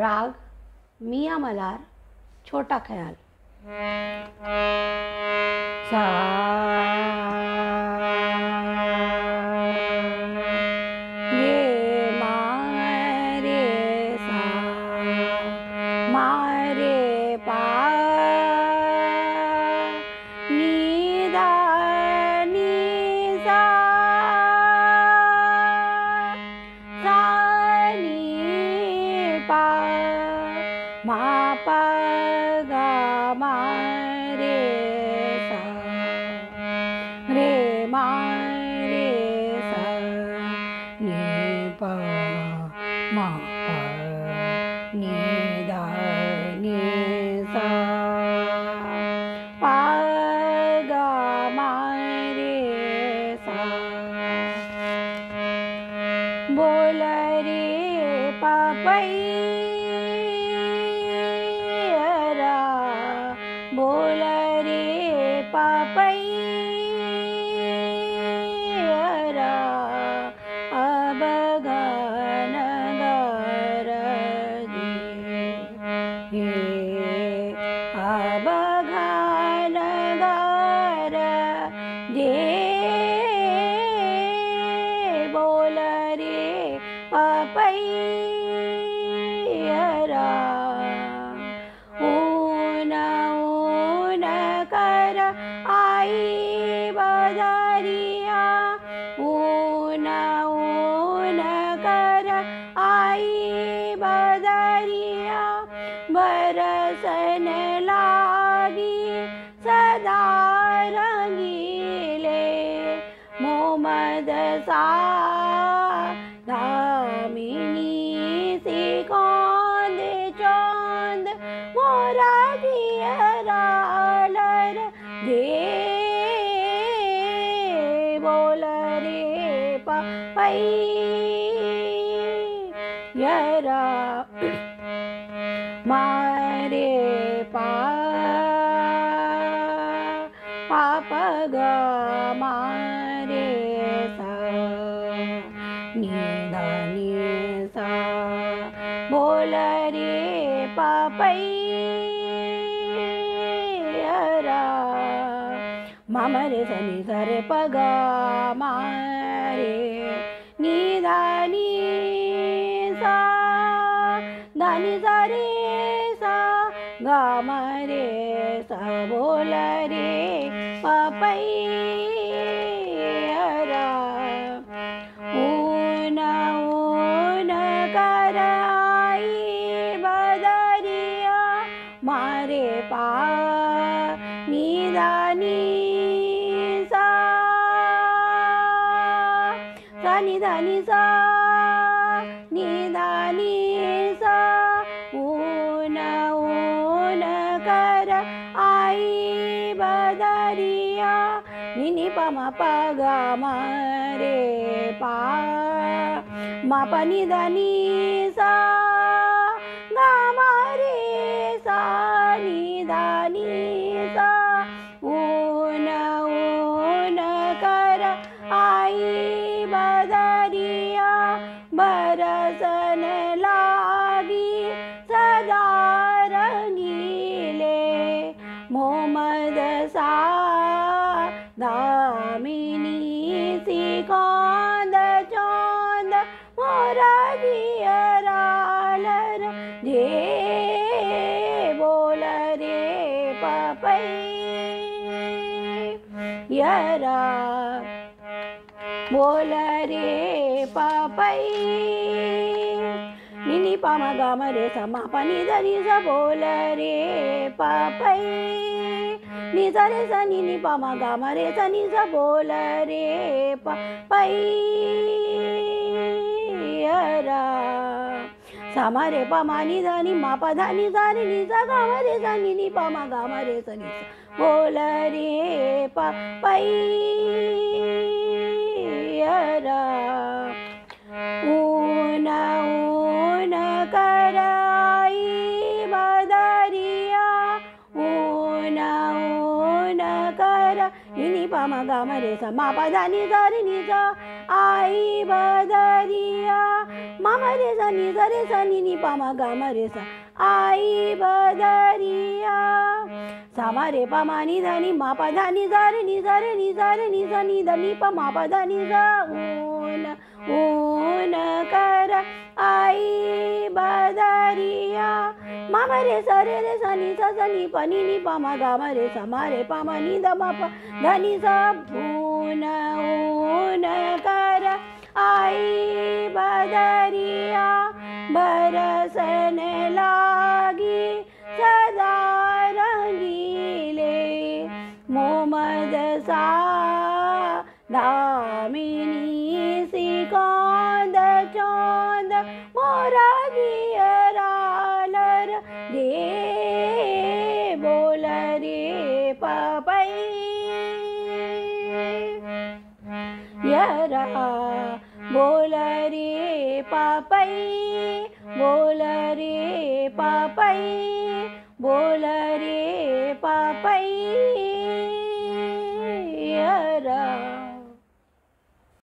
राग मियाँ मल्हार, छोटा ख्याल। सा ये मारे सा मारे पा नी दा नी सा सा नी पा मा पा गा मा रे सा रे मा रे सा नी पा मा पा नी दा नी सा पा गा मा रे सा। बोल रे पापैया बोल रे पापैया अब घन गर दे अब घन गर दे बोल रे पापैया ऊन ऊन कर आई बदरिया ऊन ऊन कर आई बदरिया बरसन लागी सदा रंगीले मोहम्मद सा दामिनी सी कौंद चौंद मोरा जियरा लर दे बोल रे पापैया मारे पा पाप ग मारे सा नी दा नी सा बोल रे पापैया मामा रे सा नी सा रे प ग मारे नी दा नी सा दा नी सा रे सा गा मा रे सा बोल रे पापैया ऊन ऊन कर आई बदरिया मारे पा नी दा नी सा सा नी दा नी सा नी दा नी सा ऊन ऊन कर आई बदरिया नी नी पा मा पा गा मा रे पा मा पा नी दा नी सा गा मा रे सा नी दा नी सा ऊन ऊन कर आई बदरिया बरसन लागी सदा रंगीले मोहम्मद सा दामिनी सी कौंद चौंद मोरा जियरा लर दे बोल रे पापैया बोल रे पापैया नी पा मा गा मा रे सा मा पा नी दा नी सा बोल रे पापैया नी सा रे सा नी पा मा गा मा रे सा नी सा बोल रे पापैया सा मा रे पा मा नी दा नी मा पा धा नी सा रे नी सा गा मा रे सा नी पा मा गा मा रे सा नी सा बोल रे पापैया ऊन ऊन कर आई बदरिया ऊन ऊन कर नी पा मा गा मा रे सा मा पा धा नी सा रे नी सा आई बदरिया मामा रे सा नि सा रे सा नि पा मा गा मा रे सा आई बदरिया सा मा रे पा मा नि धा नि मा पा धा नि सा रे नि सा रे नि सा रे नि सा नि धा नि पा मा पा धा नि सा ऊन कर आई बदरिया मामा रे सा नि पा नि पा मा गा मा रे सा मा रे पा मा नि धा मा पा धा नि सा ऊन कर आई बदरिया बरसने लागी सदा रंगीले मोमद सा दामिनी सी कौंद चौंद मोरा गियरालर गे बोल रे पपई यरा बोल रे पपई बोल रे पपई बोल रे पपई